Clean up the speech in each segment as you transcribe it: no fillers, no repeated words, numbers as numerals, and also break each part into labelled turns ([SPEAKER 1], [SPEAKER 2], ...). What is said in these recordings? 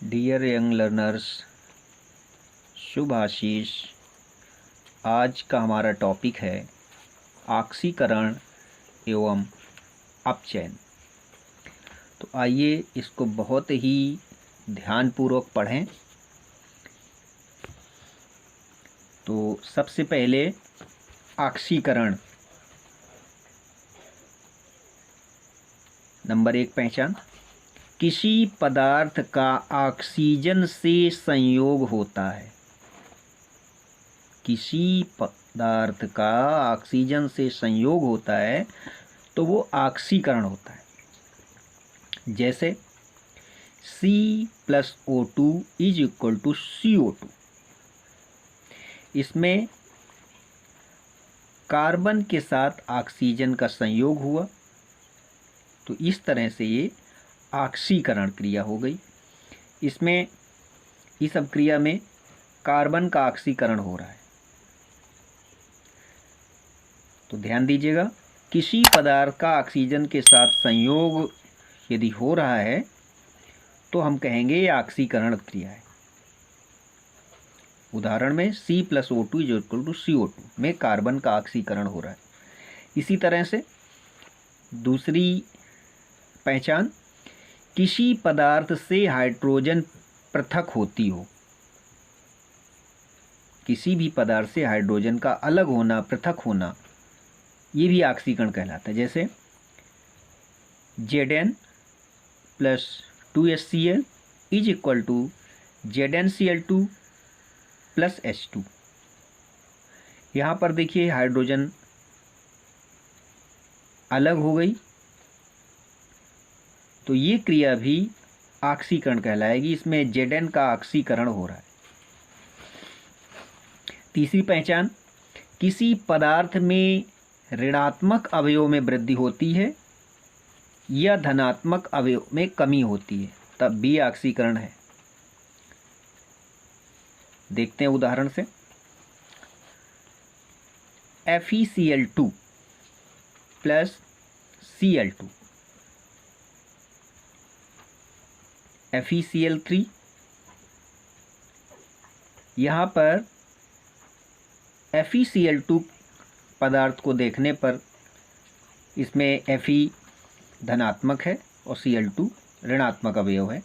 [SPEAKER 1] Dear young learners, शुभ आशीष। आज का हमारा टॉपिक है ऑक्सीकरण एवं अपचयन। तो आइए इसको बहुत ही ध्यानपूर्वक पढ़ें। तो सबसे पहले ऑक्सीकरण। नंबर 1 पहचान। किसी पदार्थ का ऑक्सीजन से संयोग होता है। किसी पदार्थ का ऑक्सीजन से संयोग होता है तो वो ऑक्सीकरण होता है। जैसे C+O2 is equal to CO2। इसमें कार्बन के साथ ऑक्सीजन का संयोग हुआ तो इस तरह से ये ऑक्सीकरण क्रिया हो गई। इसमें इस सब क्रिया में कार्बन का ऑक्सीकरण हो रहा है। तो ध्यान दीजिएगा, किसी पदार्थ का ऑक्सीजन के साथ संयोग यदि हो रहा है तो हम कहेंगे ये ऑक्सीकरण क्रिया है। उदाहरण में C+O2 is equal to CO2 में कार्बन का ऑक्सीकरण हो रहा है। इसी तरह से दूसरी पहचान, किसी पदार्थ से हाइड्रोजन पृथक होती हो। किसी भी पदार्थ से हाइड्रोजन का अलग होना, पृथक होना, ये भी ऑक्सीकरण कहलाता है। जैसे Zn plus 2HCl is equal to ZnCl2 plus H2। यहाँ पर देखिए हाइड्रोजन अलग हो गई तो ये क्रिया भी ऑक्सीकरण कहलाएगी। इसमें Zn का ऑक्सीकरण हो रहा है। तीसरी पहचान, किसी पदार्थ में ऋणात्मक अवयव में वृद्धि होती है या धनात्मक अवयव में कमी होती है, तब भी ऑक्सीकरण है। देखते हैं उदाहरण से। FeCl2 plus Cl2, FeCl3। यहाँ पर FeCl2 पदार्थ को देखने पर इसमें Fe धनात्मक है और Cl2 ऋणात्मक अवयव है।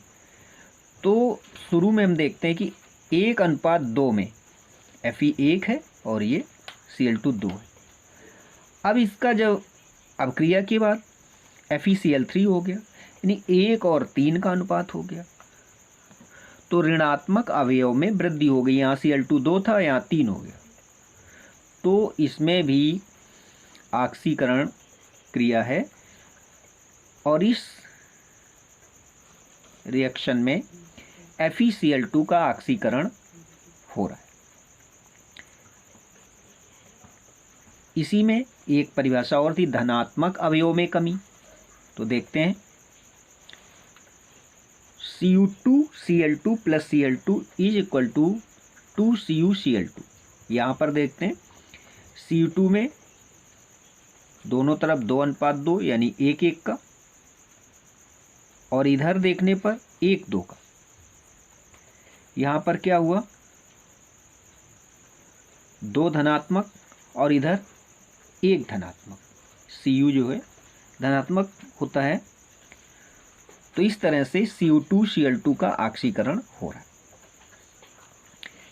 [SPEAKER 1] तो शुरू में हम देखते हैं कि 1:2 में Fe 1 है और ये Cl2 2 है। अब इसका जब अब क्रिया के बाद FeCl3 हो गया, यानी 1 और 3 का अनुपात हो गया। तो ऋणात्मक अवयव में वृद्धि हो गई। यहाँ Cl2 2 था, यहाँ 3 हो गया। तो इसमें भी ऑक्सीकरण क्रिया है और इस रिएक्शन में FeCl2 का ऑक्सीकरण हो रहा है। इसी में एक परिभाषा और थी, धनात्मक अवयव में कमी। तो देखते हैं Cu2Cl2 plus Cl2 is equal to 2CuCl2। यहाँ पर देखते हैं Cu2 में दोनों तरफ 2:2 यानी 1:1 का, और इधर देखने पर 1:2 का। यहाँ पर क्या हुआ, 2 धनात्मक और इधर 1 धनात्मक। Cu जो है धनात्मक होता है। तो इस तरह से Cu2Cl2 का ऑक्सीकरण हो रहा है।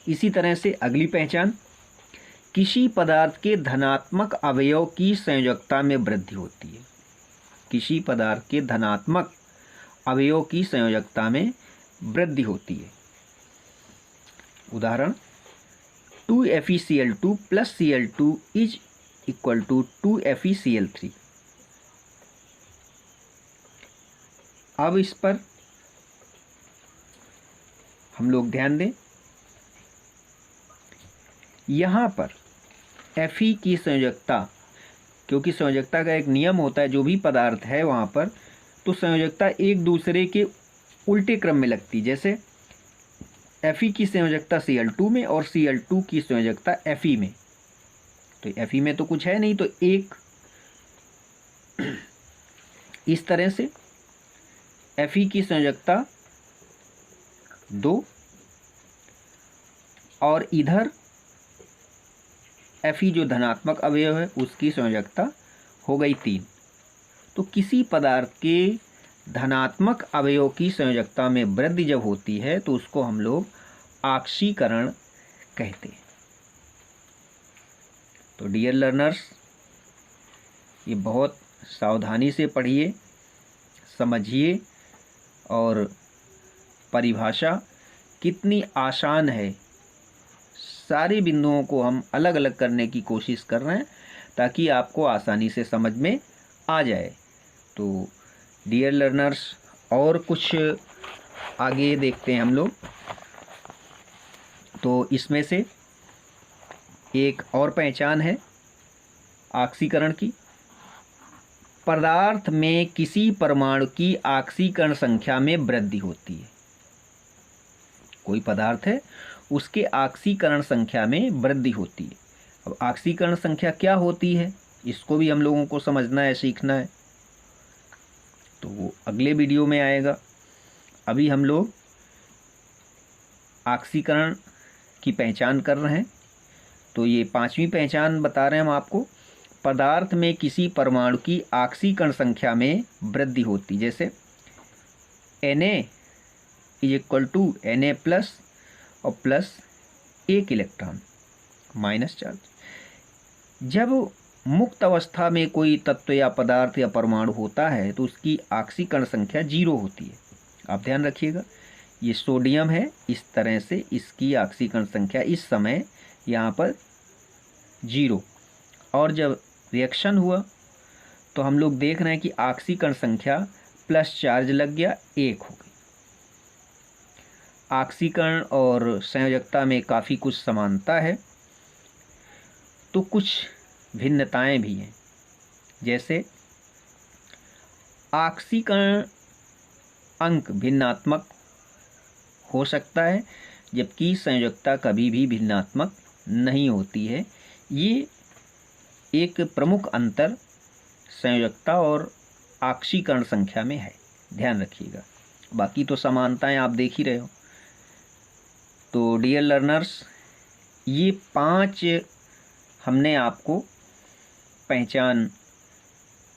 [SPEAKER 1] इसी तरह से अगली पहचान, किसी पदार्थ के धनात्मक अवयव की संयोजकता में वृद्धि होती है। किसी पदार्थ के धनात्मक अवयव की संयोजकता में वृद्धि होती है। उदाहरण 2FeCl2 plus Cl2 is equal to 2FeCl3। अब इस पर हम लोग ध्यान दें। यहाँ पर Fe की संयोजकता, क्योंकि संयोजकता का एक नियम होता है, जो भी पदार्थ है वहाँ पर तो संयोजकता एक दूसरे के उल्टे क्रम में लगती। जैसे Fe की संयोजकता Cl2 में और Cl2 की संयोजकता Fe में। तो Fe में तो कुछ है नहीं, तो एक इस तरह से Fe की संयोजकता 2 और इधर Fe जो धनात्मक अवयव है उसकी संयोजकता हो गई 3। तो किसी पदार्थ के धनात्मक अवयव की संयोजकता में वृद्धि जब होती है तो उसको हम लोग आक्सीकरण कहते हैं। तो डियर लर्नर्स, ये बहुत सावधानी से पढ़िए, समझिए और परिभाषा कितनी आसान है, सारे बिंदुओं को हम अलग अलग करने की कोशिश कर रहे हैं ताकि आपको आसानी से समझ में आ जाए। तो डियर लर्नर्स, और कुछ आगे देखते हैं हम लोग। तो इसमें से एक और पहचान है आक्सीकरण की। पदार्थ में किसी परमाणु की आक्सीकरण संख्या में वृद्धि होती है। कोई पदार्थ है, उसके आक्सीकरण संख्या में वृद्धि होती है। अब आक्सीकरण संख्या क्या होती है, इसको भी हम लोगों को समझना है, सीखना है। तो वो अगले वीडियो में आएगा। अभी हम लोग आक्सीकरण की पहचान कर रहे हैं। तो ये 5वीं पहचान बता रहे हैं हम आपको। पदार्थ में किसी परमाणु की आक्सीकरण संख्या में वृद्धि होती, जैसे Na = Na+ और प्लस 1 इलेक्ट्रॉन माइनस चार्ज। जब मुक्त अवस्था में कोई तत्व या पदार्थ या परमाणु होता है तो उसकी आक्सीकरण संख्या 0 होती है। आप ध्यान रखिएगा, ये सोडियम है, इस तरह से इसकी आक्सीकरण संख्या इस समय यहाँ पर 0। और जब रिएक्शन हुआ तो हम लोग देख रहे हैं कि आक्सीकरण संख्या प्लस चार्ज लग गया, 1 हो गई। आक्सीकरण और संयोजकता में काफ़ी कुछ समानता है, तो कुछ भिन्नताएं भी हैं। जैसे आक्सीकरण अंक भिन्नात्मक हो सकता है, जबकि संयोजकता कभी भी भिन्नात्मक नहीं होती है। ये एक प्रमुख अंतर संयोजकता और आक्सीकरण संख्या में है, ध्यान रखिएगा। बाकी तो समानताएं आप देख ही रहे हो। तो डियर लर्नर्स, ये 5 हमने आपको पहचान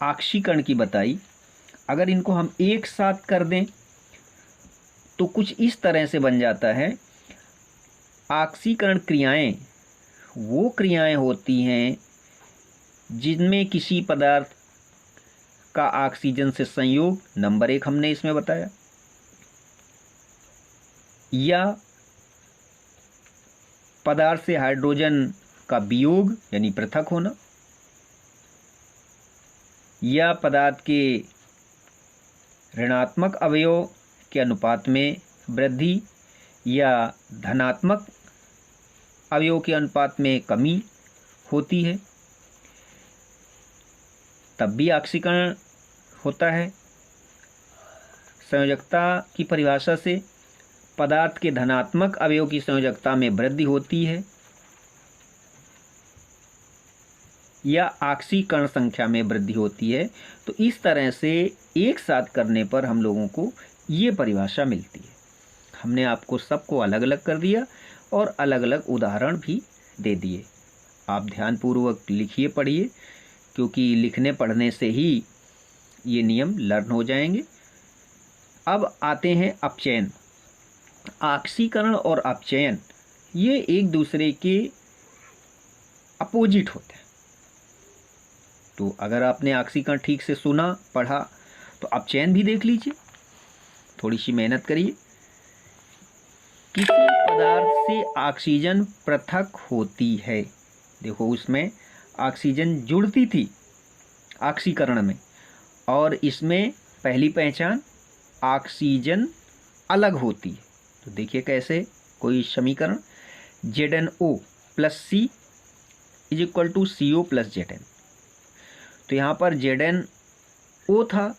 [SPEAKER 1] आक्सीकरण की बताई। अगर इनको हम एक साथ कर दें तो कुछ इस तरह से बन जाता है। आक्सीकरण क्रियाएं वो क्रियाएं होती हैं जिनमें किसी पदार्थ का ऑक्सीजन से संयोग, नंबर 1 हमने इसमें बताया, या पदार्थ से हाइड्रोजन का वियोग यानी पृथक होना, या पदार्थ के ऋणात्मक अवयव के अनुपात में वृद्धि, या धनात्मक अवयव के अनुपात में कमी होती है, तब भी ऑक्सीकरण होता है। संयोजकता की परिभाषा से पदार्थ के धनात्मक अवयव की संयोजकता में वृद्धि होती है या ऑक्सीकरण संख्या में वृद्धि होती है। तो इस तरह से एक साथ करने पर हम लोगों को ये परिभाषा मिलती है। हमने आपको सबको अलग अलग कर दिया और अलग अलग उदाहरण भी दे दिए। आप ध्यानपूर्वक लिखिए, पढ़िए, क्योंकि लिखने पढ़ने से ही ये नियम लर्न हो जाएंगे। अब आते हैं अपचयन। ऑक्सीकरण और अपचयन ये एक दूसरे के अपोजिट होते हैं। तो अगर आपने ऑक्सीकरण ठीक से सुना, पढ़ा, तो अपचयन भी देख लीजिए, थोड़ी सी मेहनत करिए। किसी पदार्थ से ऑक्सीजन पृथक होती है। देखो, उसमें ऑक्सीजन जुड़ती थी ऑक्सीकरण में, और इसमें पहली पहचान ऑक्सीजन अलग होती है। तो देखिए कैसे, कोई समीकरण ZnO + C = CO + Zn। तो यहाँ पर ZnO था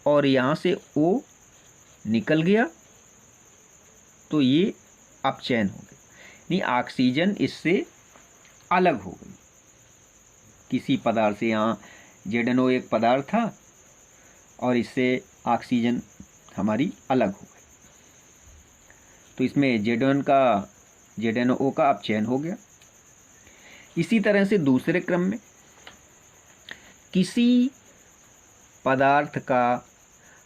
[SPEAKER 1] और यहाँ से O निकल गया, तो ये अपचयन हो गया, नहीं, ऑक्सीजन इससे अलग हो गई। किसी पदार्थ से, यहाँ ZnO एक पदार्थ था और इससे ऑक्सीजन हमारी अलग हो गई। तो इसमें ZnO का अपचयन हो गया। इसी तरह से दूसरे क्रम में किसी पदार्थ का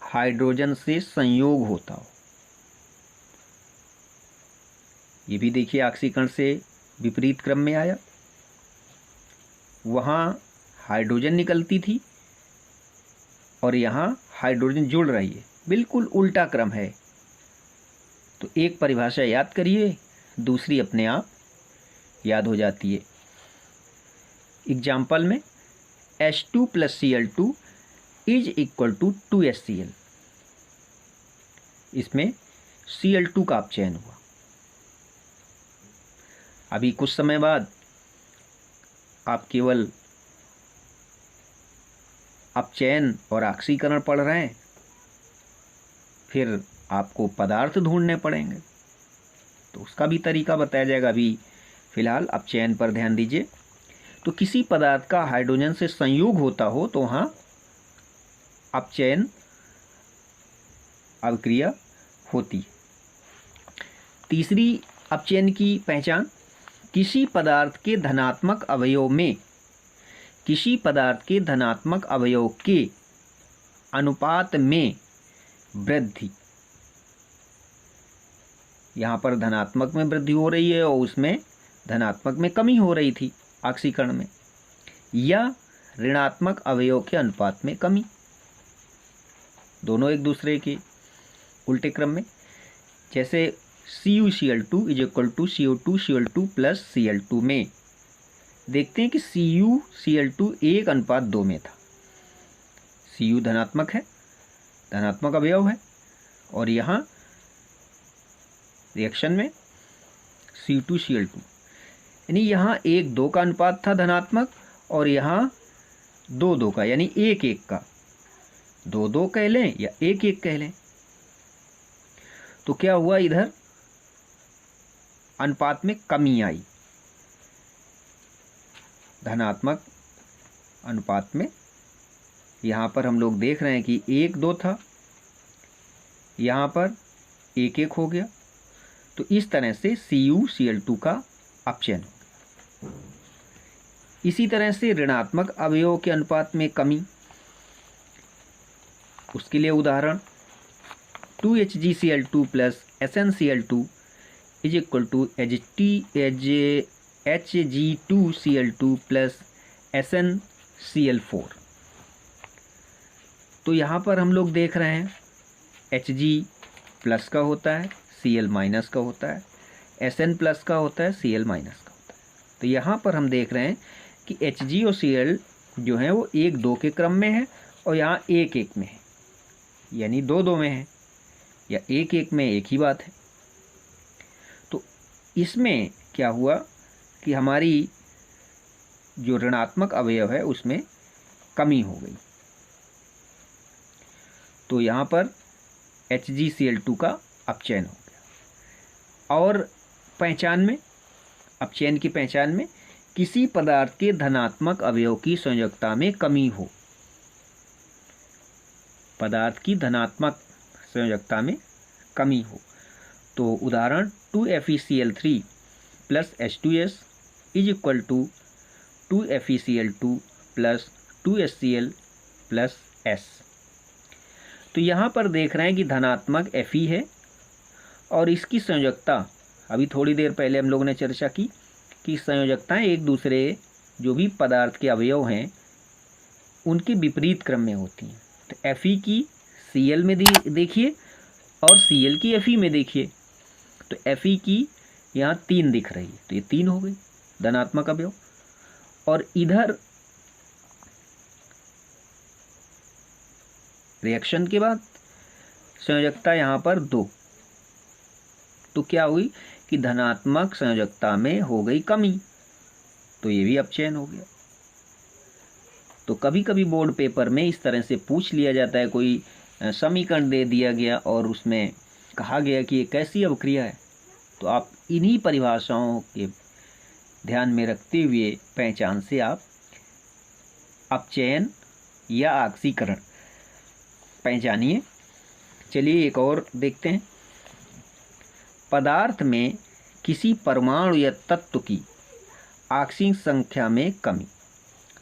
[SPEAKER 1] हाइड्रोजन से संयोग होता हो, ये भी देखिए ऑक्सीकरण से विपरीत क्रम में आया। वहाँ हाइड्रोजन निकलती थी और यहाँ हाइड्रोजन जुड़ रही है, बिल्कुल उल्टा क्रम है। तो एक परिभाषा याद करिए, दूसरी अपने आप याद हो जाती है। एग्जाम्पल में H2 + Cl2 is equal to 2HCl, इसमें Cl2 का अपचयन हुआ। अभी कुछ समय बाद आप केवल अपचयन और ऑक्सीकरण पढ़ रहे हैं, फिर आपको पदार्थ ढूंढने पड़ेंगे, तो उसका भी तरीका बताया जाएगा। अभी फिलहाल अपचयन पर ध्यान दीजिए। तो किसी पदार्थ का हाइड्रोजन से संयोग होता हो तो वहाँ अपचयन अभिक्रिया होती है। तीसरी अपचयन की पहचान, किसी पदार्थ के धनात्मक अवयव के अनुपात में वृद्धि। यहाँ पर धनात्मक में वृद्धि हो रही है और उसमें धनात्मक में कमी हो रही थी ऑक्सीकरण में, या ऋणात्मक अवयव के अनुपात में कमी, दोनों एक दूसरे के उल्टे क्रम में। जैसे CuCl2 is equal to CO2Cl2 + Cl2 में देखते हैं कि CuCl2 1:2 में था। Cu धनात्मक है, धनात्मक अवयव है, और यहाँ रिएक्शन में C2Cl2, यानी यहाँ 1:2 का अनुपात था धनात्मक, और यहाँ 2:2 का, यानी 1:1 का। 2:2 कह लें या 1:1 कह लें। तो क्या हुआ, इधर अनुपात में कमी आई, धनात्मक अनुपात में। यहाँ पर हम लोग देख रहे हैं कि 1:2 था, यहाँ पर 1:1 हो गया। तो इस तरह से CuCl2 का अपचयन हो गया। इसी तरह से ऋणात्मक अवयव के अनुपात में कमी, उसके लिए उदाहरण 2HgCl2 + SnCl2 is equal to Hg2Cl2 + SnCl4। तो यहाँ पर हम लोग देख रहे हैं Hg+ का होता है, Cl- का होता है, Sn+ का होता है, Cl- का होता है। तो यहाँ पर हम देख रहे हैं कि Hg और Cl जो हैं वो 1:2 के क्रम में है, और यहाँ 1:1 में है, यानी 2:2 में है, या 1:1 में एक ही बात है। तो इसमें क्या हुआ कि हमारी जो ऋणात्मक अवयव है उसमें कमी हो गई। तो यहाँ पर HgCl2 का अपचयन हो गया। और पहचान में, अपचयन की पहचान में, किसी पदार्थ के धनात्मक अवयव की संयोजकता में कमी हो, पदार्थ की धनात्मक संयोजकता में कमी हो। तो उदाहरण 2FeCl3 + H2S is equal to 2FeCl2 + 2HCl + S। तो यहाँ पर देख रहे हैं कि धनात्मक Fe है, और इसकी संयोजकता, अभी थोड़ी देर पहले हम लोगों ने चर्चा की कि संयोजकताएं एक दूसरे, जो भी पदार्थ के अवयव हैं उनके विपरीत क्रम में होती हैं। तो Fe की Cl में देखिए और Cl की Fe में देखिए, तो Fe की यहाँ 3 दिख रही है, तो ये 3 हो गई धनात्मक अवयव। और इधर रिएक्शन के बाद संयोजकता यहाँ पर 2, तो क्या हुई कि धनात्मक संयोजकता में हो गई कमी, तो ये भी अपचयन हो गया। तो कभी कभी बोर्ड पेपर में इस तरह से पूछ लिया जाता है, कोई समीकरण दे दिया गया और उसमें कहा गया कि ये कैसी अभिक्रिया है, तो आप इन्हीं परिभाषाओं के ध्यान में रखते हुए पहचान से आप अपचयन या ऑक्सीकरण पहचानिए। चलिए एक और देखते हैं। पदार्थ में किसी परमाणु या तत्व की ऑक्सीजन संख्या में कमी,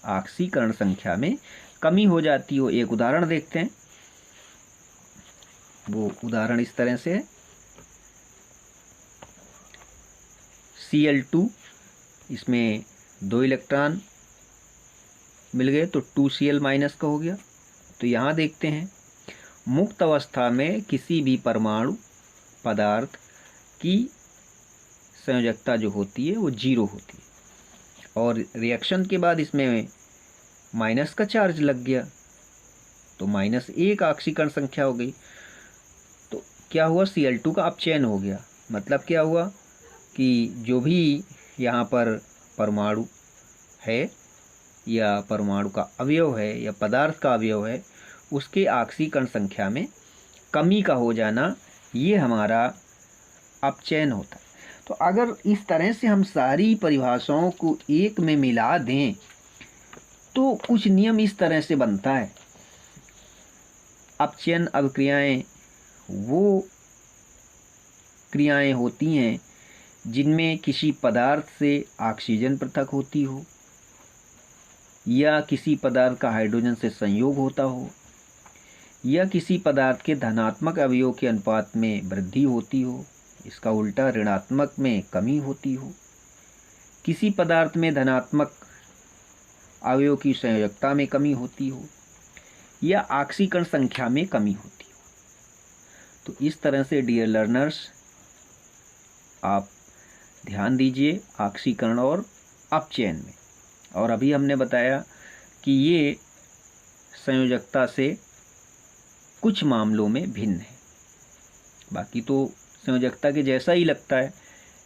[SPEAKER 1] ऑक्सीकरण संख्या में कमी हो जाती हो। एक उदाहरण देखते हैं, वो उदाहरण इस तरह से है। Cl2, इसमें 2 इलेक्ट्रॉन मिल गए तो 2Cl माइनस का हो गया। तो यहाँ देखते हैं मुक्त अवस्था में किसी भी परमाणु पदार्थ की संयोजकता जो होती है वो 0 होती है, और रिएक्शन के बाद इसमें माइनस का चार्ज लग गया तो -1 ऑक्सीकरण संख्या हो गई। तो क्या हुआ, Cl2 का अपचयन हो गया। मतलब क्या हुआ कि जो भी यहाँ पर परमाणु है या परमाणु का अवयव है या पदार्थ का अवयव है, उसके ऑक्सीकरण संख्या में कमी का हो जाना, ये हमारा अपचयन होता है। तो अगर इस तरह से हम सारी परिभाषाओं को एक में मिला दें तो कुछ नियम इस तरह से बनता है। अपचयन अभिक्रियाएं वो क्रियाएं होती हैं जिनमें किसी पदार्थ से ऑक्सीजन पृथक होती हो, या किसी पदार्थ का हाइड्रोजन से संयोग होता हो, या किसी पदार्थ के धनात्मक अवयव के अनुपात में वृद्धि होती हो, इसका उल्टा ऋणात्मक में कमी होती हो, किसी पदार्थ में धनात्मक अवयव की संयोजकता में कमी होती हो, या ऑक्सीकरण संख्या में कमी होती हो। तो इस तरह से डियर लर्नर्स, आप ध्यान दीजिए ऑक्सीकरण और अपचयन में। और अभी हमने बताया कि ये संयोजकता से कुछ मामलों में भिन्न है, बाकी तो संयोजकता के जैसा ही लगता है,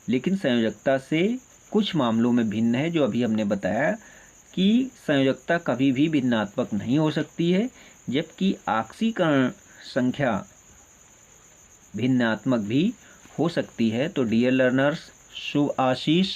[SPEAKER 1] लेकिन संयोजकता से कुछ मामलों में भिन्न है, जो अभी हमने बताया कि संयोजकता कभी भी भिन्नात्मक नहीं हो सकती है, जबकि ऑक्सीकरण संख्या भिन्नात्मक भी हो सकती है। तो डियर लर्नर्स, शुभ आशीष।